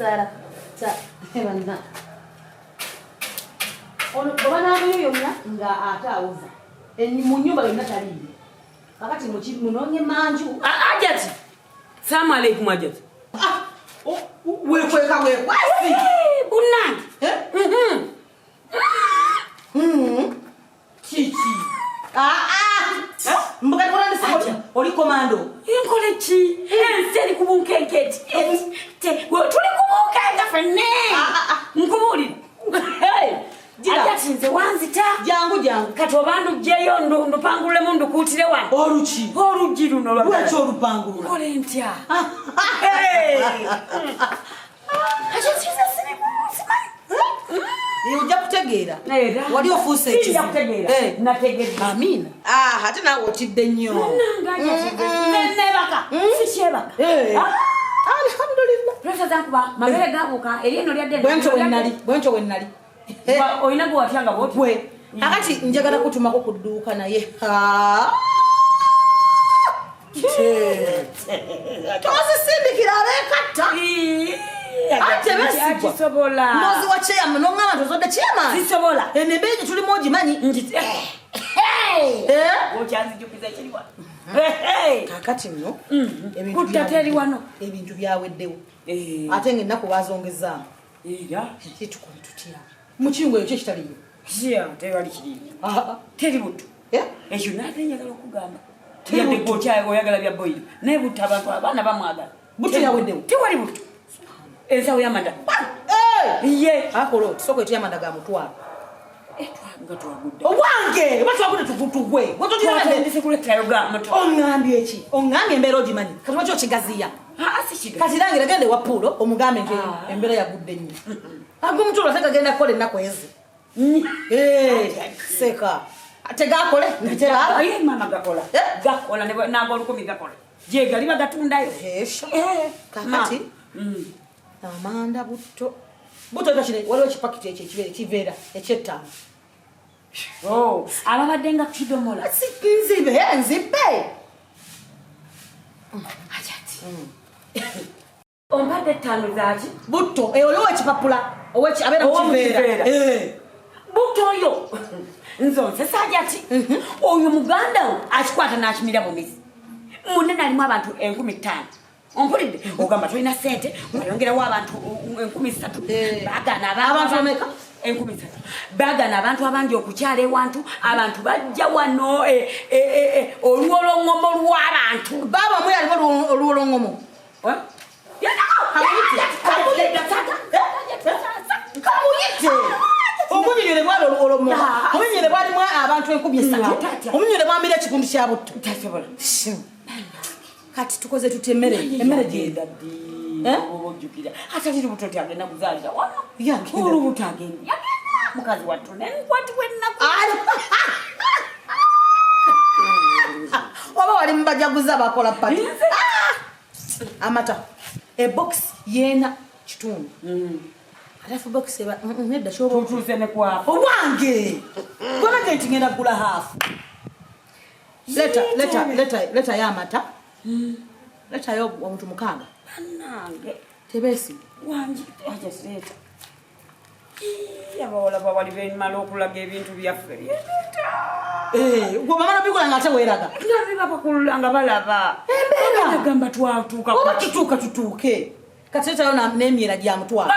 Sara. Ta ebanna. Ono bana yoyo nga atawuza. Eni mu nyumba yonna taliyo. Kakati munonye manju. Ajati. Salamu alaykum Ajati. We kwasi. Bunangi. Chichi. Mbuga kona nisikocha. Oli komando. Inkole chi. Seri kubunkenketi. Tuli kubunkenga fene. Nkubuli. Hey. Ajati nze wanzita. Jangu. Kato bandu jeyo ndo pangule mundu kutire wana. Oruchi. Oruji luno lwa. Lwacho olupangula. Nkole ntya. Hey. Ajati siri Ujja kutegeera. Wali ofuuse ekizibu. Ujja kutegeera. Nategeera. Amina. Ate naawe otidde nnyo. Nanga nebaka. Sikyebaka. Alhamdulillah. Pressure zankuba mabere gabuka erieno lya deni. Bwencho wenali. Oyina gwe watyanga bwoti. Gwe. Akati njagala kutumako ku dduuka naye. Tosisindikira abeekatta. Ate besigwa. Sisobola. Nozi wa chairman nongama tozodde chairman. Sisobola. Enebeje tuli moji manyi. Ochanzijukiza ekiriwa. Kakati nno. Kutateri wano. Ebintu byaweddewo. Ate ng'ennaku bazongezaamu. Era. Kitukole tutya. Mukingo ekyo kitaliyo. Kiya tewali kiri. Teri butu. Ekyo nate njagala okugamba. Yadde gwocha oyagala bya boy. Ne butu abantu abaana bamwagala. Butu yaweddewo. Tewali butu. Ensawo y'amanda. Ye. Akolo soko etu y'amanda ga mutwalo. Nga twagudde. Owange batwagudde tugwe. Twatandise kuleta yoga amato. Ongambye eki. Ongambye embeera ogimanyi. Kati lwaki okigaziya? Sikigaziya. Kati nange gende wa Pulo omugambe nti embeera yagudde nnyo. Agwe mutulo ate gagenda kukola ennaku ezi. Seka. Ate gakole ntera. Aye mama gakola. Gakola nabo olukumi gakola. Je gali bagatundayo. Kakati. Amanda butto. Butto kachine waliwo ekipakiti ekiveera eky'ettaano. Ababadde nga kidomola. Nzibe. Ajati. Ombadde ttaano zaki? Butto. Oliwo ekipapula. Abeera mu kiveera. Butto oyo. Nzonse Sajati. Oyo muganda wo akikwata n'akimira mu mizi. Munene alimu abantu 15,000. Ompulidde ogamba tulina sente oyongerawo abantu 13,000 bagana abantu ameka 13,000 bagana abantu abangi okukyala ewantu abantu bajja wano olwolongomo lw'abantu baba mwe alimu olwolongomo omunyere bwali olwolongomo omunyere bwalimu abantu 13,000 omunyere bwamira ekikundu kya butto kati tukoze tutemere emere genda obojjukira ate kiri buto tyagenda kuzaalira wano olubuto agenda mukazi wattu nenkwati wennaku oba wali mubajaguza bakola pati amata ebox yena kitundu alafu box nedda kyoba tutuuse ne kwafa owange gwanage nti ngenda kugula haafu leta y'amata leta yo omuntu mukaaga nange tebesi wangi aja sireta abawala bawali bemala okulaga ebintu byaffe gwe bamala bikola nga ate weeraga nabibapakulanga balaba embeera agamba twatuuka oba tutuuke kati leta yo n'emyera gya mutwalo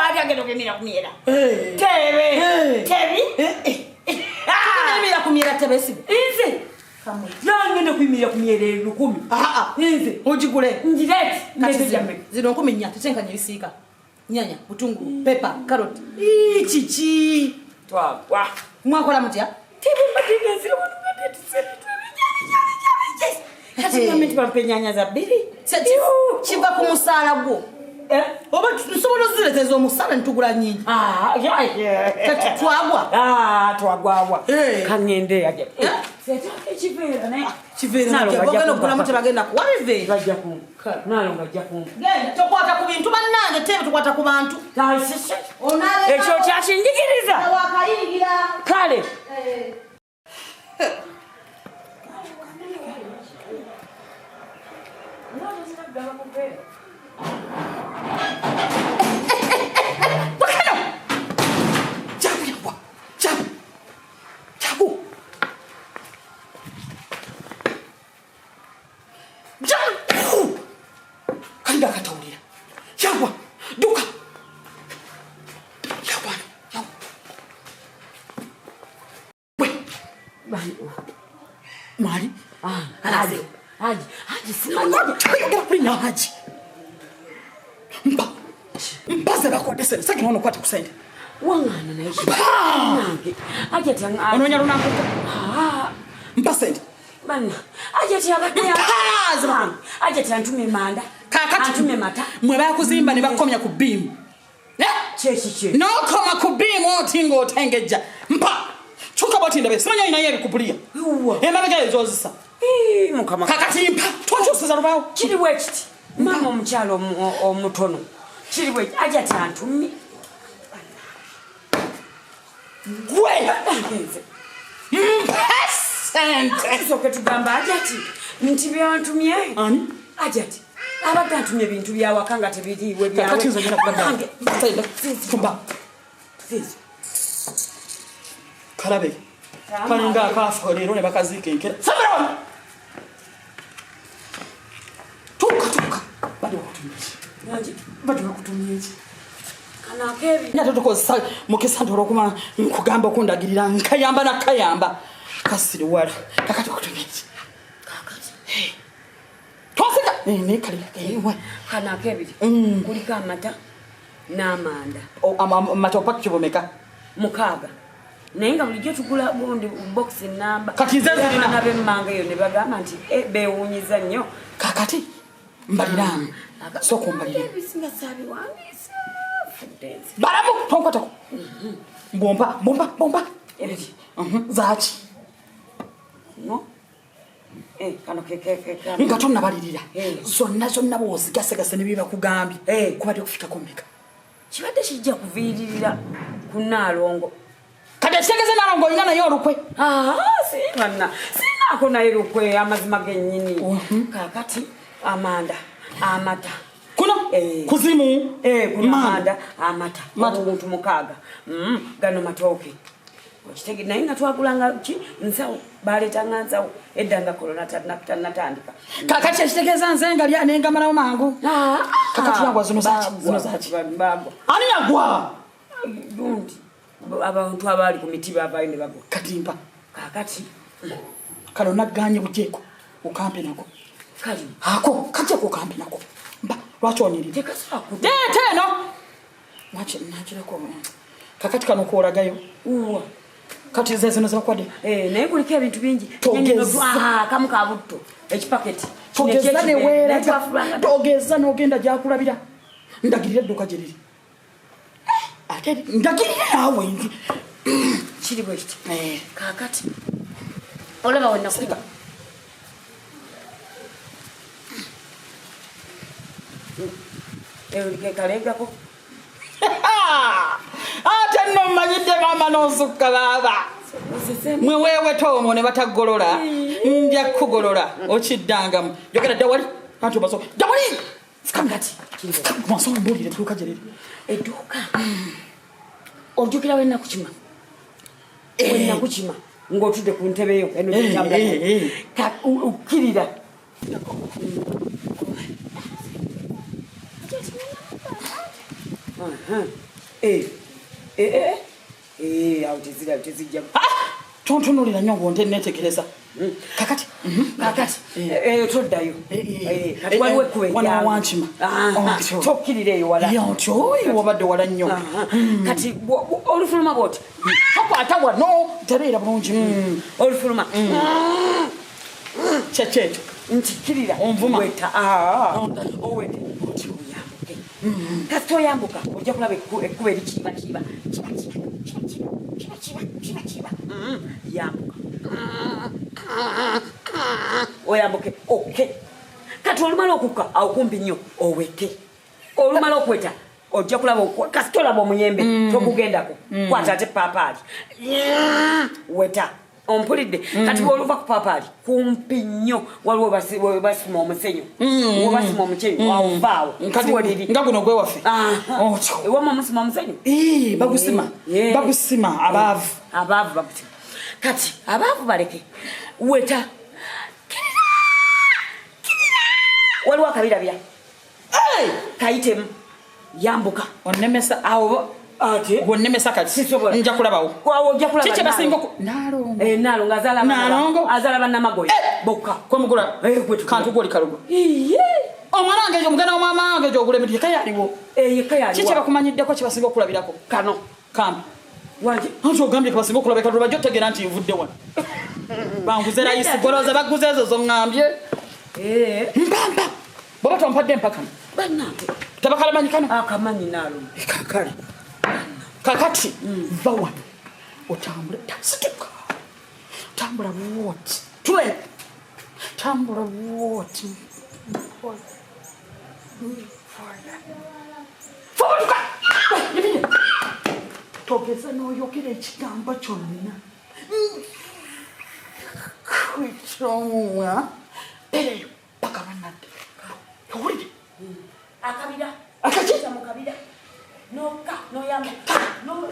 ate agenda okemira ku myera tebi n'emyera ku myera tebesi nze nangende kuyimirira ku myera 10,000 nze ogigule njireti zino 10,400 tetenkanya ebisiika nyanya butungulu pepa karoti kiki twagwa mwakola mutya nyanya za 2 kiva ku musaala gwo oba tusobola ozireteza omusaala nitugula nyingi twagwawa kangende aja kiveera okugulamu tebagenda kuwabiveera nalonga ajja kumpa tokwata ku bintu bannange tebe tukwata ku bantu ekyo kyakinjigiriza kale Mali? Haji. Simanya. Haji. Mbaze bakode sene. Saki nono kwati kusende. Wangana na ishi. Nange. Haji tanga. Ononya lunako. Mbasende. Bana. Haji abadde. Haji tantume manda. Kakati antume mata. Mwe bakuzimba ne bakomya ku bimu. Chechi. No koma ku bimu otingo otengeja. Mpa. Chuka botinda be. Simanya ina yeri kupulia. Emabega ezozisa. Mukama. Kakati mpa. Twachusiza rubawo. Kiri wekiti. Mama omukyalo omutono. Kiri wekiti. Haji tantume. Gwe. Mpasente. Soke tugamba ajati. Nti byantumye. Ani? Ajati. Abadde antumye bintu byawakanga tebiriwe byawe. Kakati nzo ngina kugamba. Sayida. Tumba. Zizi. Kalabe. Kalinga akafa lero ne bakazike nkera. Sabira. Tuka. Bado kutumyechi. Nanji. Bado kutumyechi. Kana kebi. Nyato tukozesa mukisantoro kuma nkugamba okundagirira nkayamba nakayamba. Kasiri wala. Kakati kutumyechi. Kakati. Twasika. Ne kali. Ewe. Kana kebi. Kulika amata n'amanda. Matopa kibomeka. Mukaaga. Nenga bulijjo tugula gundi box number. Kati nzenze nina nabe mmanga yo ne bagamba nti bewunyiza nnyo. Kakati mbaliramu. Soko mbaliramu. Bisinga sabi wangisa. Fudense. Baramu tonkotako. Bomba. Ebiki. Zachi. No. Kano keke. Ngatonna balirira. Zonna bozi gasegase ne biba kugambi. Kubadde kufika komeka. Kibadde kijja kuviiririra kunaalongo. Kade segeze nalongo ingana yo lukwe. Sina ako na lukwe amazima gennyini. Kakati amanda amata. Kuno kuzimu kuna amanda amata. Omuntu mukaaga. Gano matooke. Okitege naye nga twagulanga ki nsawo baletanga nsawo eddanga kolona natandika. Kakati ekitegeeza nze nga lya nenga malawo mangu. Kakati yagwa zino zachi. Bago. Ani yagwa? Dundi. Abantu abali ku mitiba abayi ne bagwa. Katimpa. Kakati. Kalo naganye bujeko. Ukampe nako. Kali. Ako kaje ko kampe nako. Mba lwachoniri. Tekasa ku. Teno. Nachira ko. Kakati kano ko oragayo. Kati zino zakwade. Naye kuliko ebintu bingi. Kamu ka butto. Ekipaketi. Togeza ne wera. Togeza n'ogenda gyakulabira. Ndagirira edduka gyeriri. Ate ndagirira awe ndi. Kiri bwekiti. Kakati. Olaba wonna kuba. Ulike kalegako. Ate no manyide mama n'osukka baba. Mwe wewe tomo ne batagolola. Ndya kugolola. Okiddangamu. Yogera dawali. Kantu baso. Dawali. Kakati. Mwaso mbulire tuka jereri. Eduka. Ojukira wenna kuchima. Wenna kuchima. Ngotudde ku ntebe yo eno kitamba. Ka ukirira. Autizija. Tontonolira nnyo ngonte netegereza. Kakati. Toddayo. Kati waliwo ekkuba wana wanchima. Tokkirira eyo wala. Yoncho wabadde wala nnyo. Kati olufuluma bwoti. Takwata wano tereera bulungi. Olufuluma. Chechecho. Ntikirira. Onvuma. Weta. Owete. Kasito yambuka. Ojja kulaba ekkuba erikiiba. Yambuka. Oyambuke. Okay. Kati olumala okukka awukumpi nnyo owete. Olumala okweta ojja kulaba kasito olaba omuyembe tokugendako. Kwata ate paapaali. Weta. Ompulidde. Kati bw'oluva ku paapaali kumpi nnyo waliwo basima omusenyu. Basima omucenyu wawuvaawo. Nga guno gwe waffe. Ewama omusima omusenyu? Bagusima abaavu. Abaavu bagusima. Kati abaavu baleke. Weta. Kirira. Waliwo akabirabya. Kayitemu. Yambuka. Onemesa. Awo ate gonnemesa kati nja kulabawo kwawo ojja kulaba chiche basinga nalongo nalongo azala bannamagoye bokka kwemugula kantu goli kalugo omwana wange ejo mugana wamama wange ejo ogula emiti yeka yaliwo chiche bakumanyiddeko kye basinga okulabirako kano kambi wanje anti ogambye ke basinga okulabirako lwe bajja otegeera nti nvudde wano banguze rayisi goloza baguze ezo zongambye mpampa baba tompadde mpaka bannange tabakalamanyi kano akamanyi nalongo kakale kakati va wano otambule tasituka tambula buwoti twe tambula buwoti Fuka! Togeza n'oyogera ekigambo kyonna. Kwikyomwa. Ereyo paka bannadde. Owulire? Akabira. Akaki? Mukabira. Noka, noyamba. No.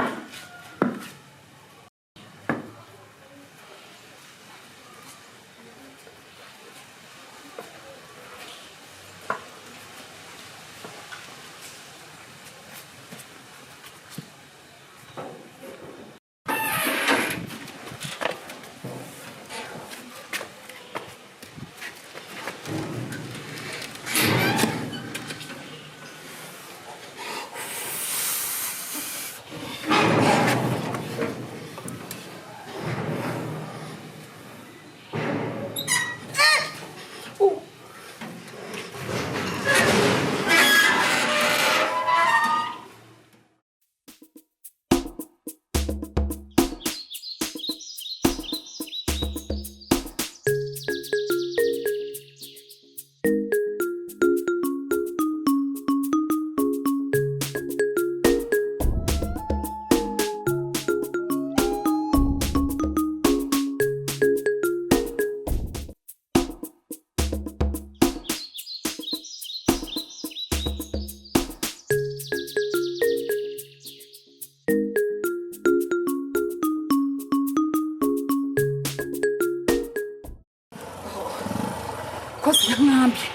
Kosi yangambye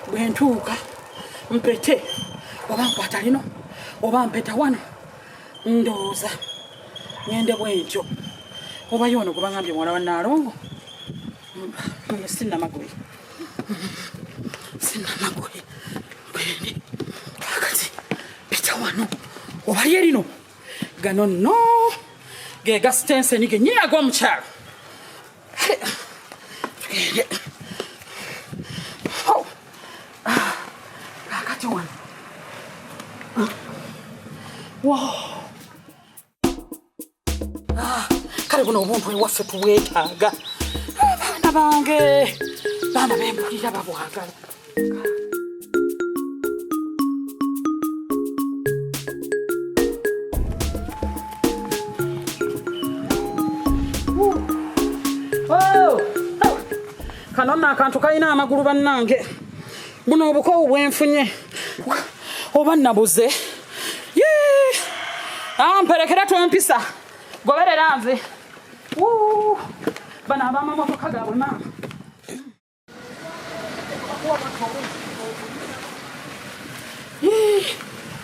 bwentuuka mpete oba nkwata lino oba mpeta wano ndowooza ngende bwentyo oba yono gwe bangambye muwala wa Nalongo sinnamagoye bwende kakati pita wano oba lye lino gano nno ge gasitenseni gennyini ag'omukyalo tugende wow. Kale buno obuntu ewaffe tuweetaaga abaana bange baana bembulira babwagala kano nno akantu kalina amagulu bannange buno obukowu bwenfunye oba nabuze mperekera twempisa goberera nze bano abamamotoka gaabwe maama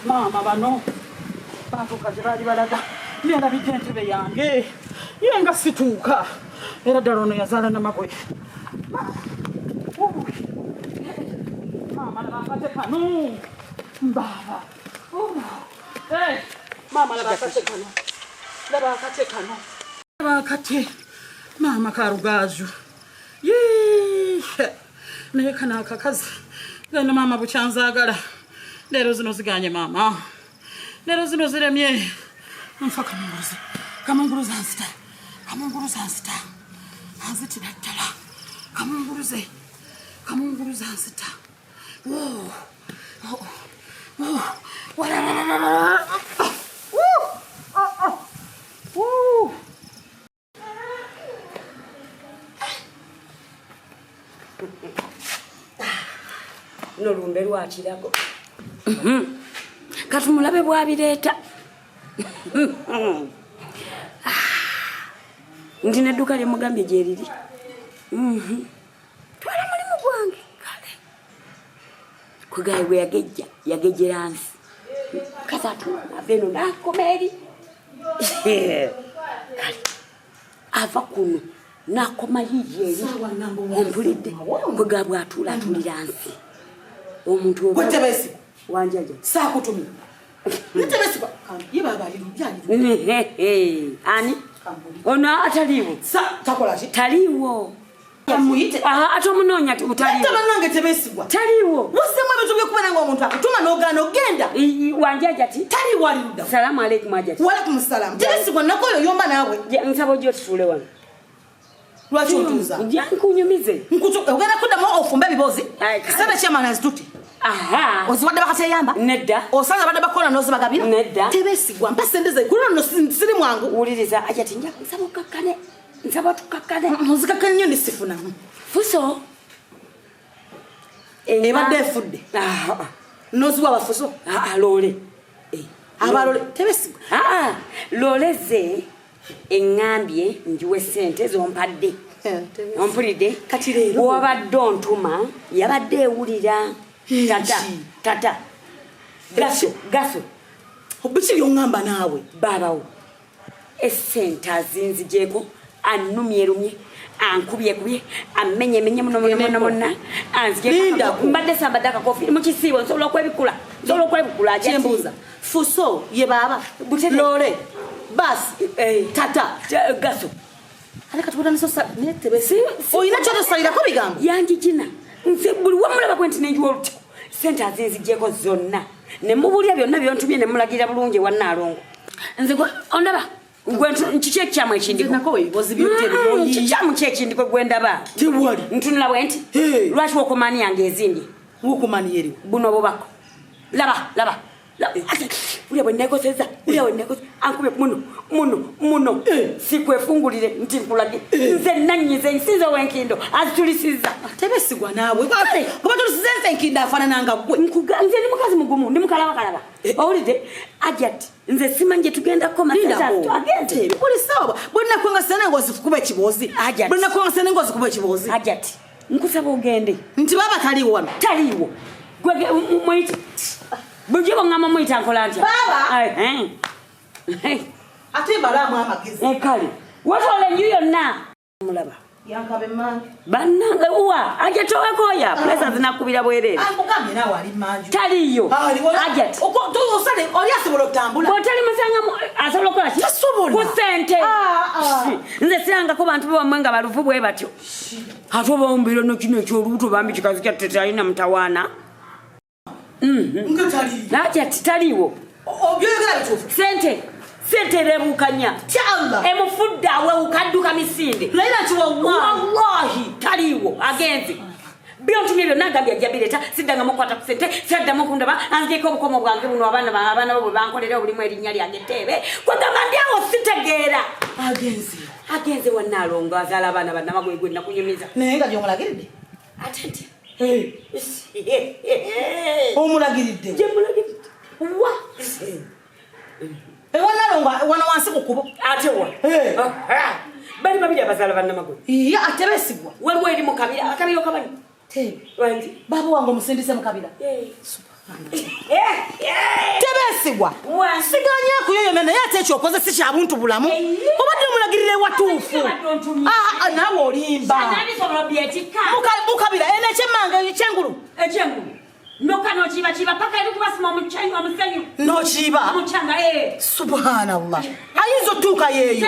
maama bano batuuka gye baali balaga ngenda bijja entebe yange ye nga situuka era ddala ono yazaala namagoye maama labakate kano mbaaba maama labakate kano labakate maama karugaaju naye kana akakazi gano maama bukyanzaagala leero zino ziganye maama leero zino ziremye nfa kamunguluze anzita anzitira ddala kamunguluze anzita nolumbe lwakirago katumulabe bwabireeta ndi nedduka lyemugambye gyeriri twala mulimu gwange kale kugaye bwe yagejjeransi Kasatu aveno na komeri. Kali. Ava kuno na komalije. Ompulide. Kwegabwa atula tuliransi. Omuntu oba. Kwetebesi. Wanjaje. Sakutumi. Kwetebesi kwa. Yiba abali byali. Ani? Ona ataliwo. Takola ki? Taliwo. Amuyite. Aha atomunonya utaliwo. Tabanange tebesigwa. Taliwo. Musemwe bitubye kubera ngo omuntu akutuma n'ogana ogenda. Wanjaje ati. Taliwo ali luda. Salamu alaykum ajati. Wa alaykum salam. Tebesigwa nakoyo yomba nawe. Nsabo jyo tufule wano. Lwaki otuuza? Nkunyumize. Nkutu ogenda kuddamu ofumba ebibozi. Sana kyamana zituti. Aha. Ozibadde bakateyamba? Nedda. Osanze badde bakola n'ozibagabira? Nedda. Tebesigwa mpa sente ze. Kuno no siri mwangu. Uliriza ajati nja nsabo kakkane. Nsabo tukakkane. Muzikakkane nnyo ndi sifuna. Fuso. Ebadde efudde. N'oziwa abafuso? Lole. Abalole tebesigwa. Loleze engambye njiwe sente zompadde. Ompulidde kati leero wabadde ontuma yabadde ewulira. Tata. Gaso. Obukiri ongamba naawe. Babawo. Essente azinzigyeko annumye ankubye amenye muno anzigye mbadde sambadde akakofi mu kisiibo nsobola okwebikula ajati. Kyembuuza. Fuso ye baba. Lole. Basi. Tata. Gaso. Aleka tukola nisosa netebesi. Oyina kyoto salirako bigambo. Yanjijina. Nze buli wamulaba kwenti nenjiwa olutiko. Sente azinzigyeko zonna. Ne mubulya byonna byontumye ne mulagira bulungi wannaalongo. Nze ondaba. Nchiche kyamu ekindiko. Nako ebibozi by'otebyo. Kyamu kyekindiko gwendaba. Tewali. Ntunula bwenti. Lwaki wokomani yange ezindi. Wokomani yeri. Buno bobako. Laba. Ule bwenekoseza. Ankube muno. Sikwefungulire nti nkulage. Nze nanyize nsizo wenkindo. Azitulisiza. Tebesigwa naawe. Kuba tulisiza enkindo afaanana gwe. Nze ndi mukazi mugumu. Ndi mukalaba. Owulidde ajati. Nze simanje tugenda koma tatu agente. Kuli sawa. Bonna kwanga sana ngozi kuba ekibozi. Bonna kwanga sana ngozi kuba ekibozi. Ajati. Nkusaba ogende. Nti baba taliwo wano. Taliwo. Gwege mwiti. Bujibo ngama mwita nkola ntya. Baba. Ate balamu amagezi. Kale. Watole nju yonna. Mulaba. Yankabe mangi. Bannange uwa ajatowe koya. Presa zinakubira bwerere. Amugambye nawe ali manju. Taliyo. Ajati. Osale oli asobola okutambula. Botali musanga asobola okola ki? Tasobola. Ku sente. Nze sirangako bantu bamwe nga baluvu bwe batyo. Ate bawumbira no kino ekyolubuto bambi kikazi kya tetalina mutawaana. Nkatali. Ajati taliwo. Obyogera bitufu. Sente rebukanya. Kyalla. Emufudda awe ukadduka misinde. Laila wallahi taliwo agenze. Byontumye byonna agambye ajabireta sidanga mukwata ku sente sadda mukundaba anzeko obukomo bwange buno abana bo bankolera obulimu erinnya lyange tebe kwagamba ndiawo sitegeera agenze wannaalongo azaala abaana bannamagwegwe nakunyumiza naye nga gyomulagiridde atenti omulagiridde gyemulagiridde wa wannaalongo wana wansi ku kubo ate wa bali babiri abazaala bannamagwe iya atebesigwa waliwo eri mu kabira akabira okamanyi wangi baba wange omusindise mu kabira tebesigwa siganya kuyoyomya naye ate ekyokoze si kya buntu bulamu obadde omulagirire watuufu naawe olimba mukabira ene ekyemmanga ekyengulu noka nochiba paka eri kubasima omusenyu nochiba omuchanga subhanallah ayinza otuuka yeeyo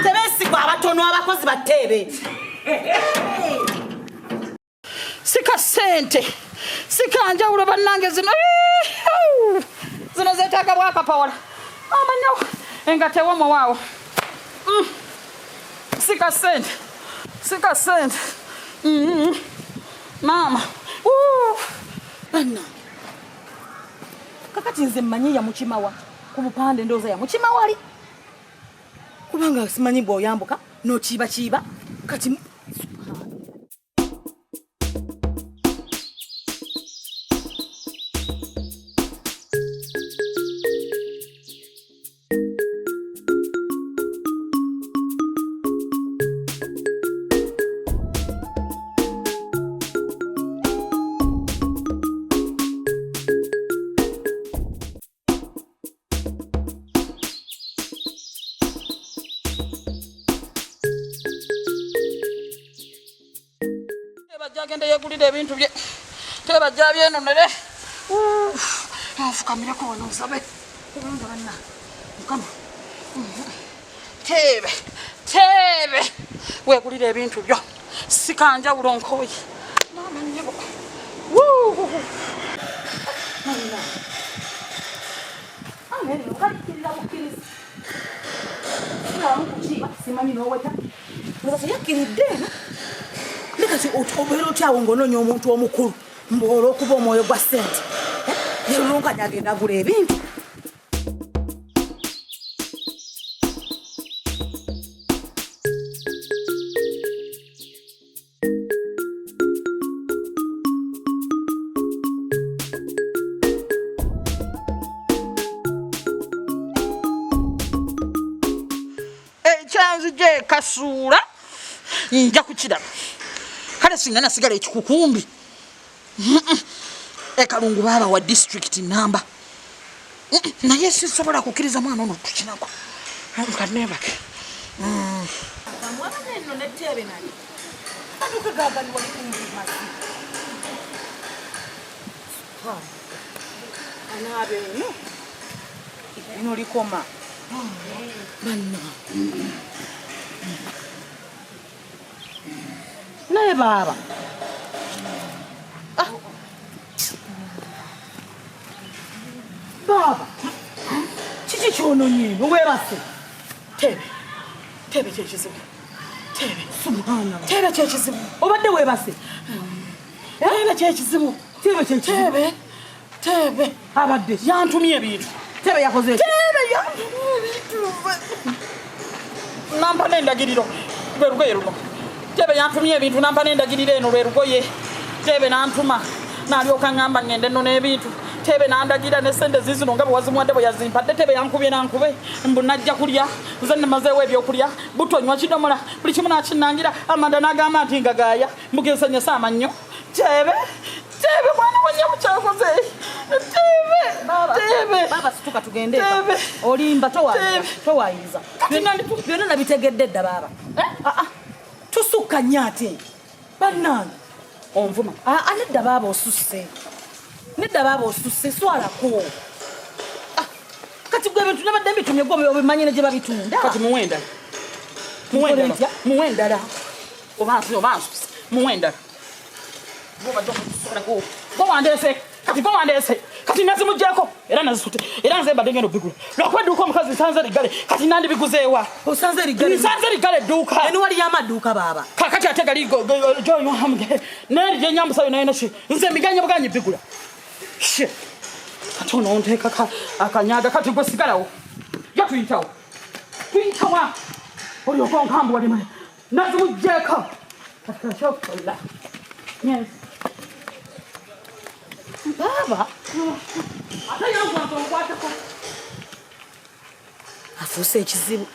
tebesigwa abatono abakozi bateebe sika sente sika njawulo bannange zino zeetaaga bwakapawola amanyawo enga tewomo waawo sika sente mama anna kakati nze mmanyi ya mukimawa ku bupande ndooza ya mukimawali kubanga simanyi bw'oyambuka n'okiiba kati agende yegulira ebintu bye teba jja byenonere afukamireko wano nsabe kubanga banna mukama tebe wegulira ebintu byo sikanja bulonkoyi mama nyebo mama amene ukadikirira bukiriza kuchiba simanyi noweta ngoza yakiridde ndikati otobero kyawo ngononya omuntu omukulu mbolo okuba omwoyo gwa sente yelunga nyagenda gula ebintu chanzije kasura nja kukiraba kale singa nasigala ekikukumbi ekalungu baba wa district number naye sisobola kukiriza mwana ono tukinako nkanebake mwana neno netebe nani aduka gagali wali kumbi masi anabe no ino likoma Banna. Naye baba. Baba. Kiki kyononye webase. Tebe kyekizibu. Tebe subhanallah. Tebe kyekizibu. Obadde webase. Tebe kyekizibu. Tebe kyekizibu. Tebe abadde yantumye ebintu. Tebe yakoze. Tebe yantumye ebintu. Nampa n'endagiriro lwerugoye luno. Tebe yantumye ebintu nampa n'endagiriro eno lwerugoye. Tebe nantuma nalyoka ngamba ngende nno n'ebintu. Tebe nandagira ne sente zizino nga bwazimuwadde bwe yazimpadde. Tebe yankubye nankube mbu najja kulya nze nemazeewo ebyokulya butonywa kidomola buli kimu nakinnangira amanda n'agamba nti ngagaaya mugeesanyesa amannyo. Tebe mwana wa nyamukyakoze. Tebe baba situka tugende olimba towayiriza byonna nabitegedde dda baba tusukka nyaate bannange onvuma nedda baba osusse swalako kati gwe bintu nabadde mbitumye gwe obimanyine gye babitunda kati muwendala obansusse muwendala gowandese kati nazimujjako era nazisute era nze badde ngendo bigula lwakuba edduuka omukazi nsanze liggale kati nandi biguzeewa nsanze liggale edduuka eni wali y'amaduuka baba kakati ate gali joyohamge neri gyenyambusayo naye naki nze miganye buganyi bigula kati ono nteeka akanyaga kati gwe sigalawo ja tuyitawa olyoka onkambu walimaye nazimujjeeko katikashokola yes baba ate yangu atonkwatako afuuse ekizibu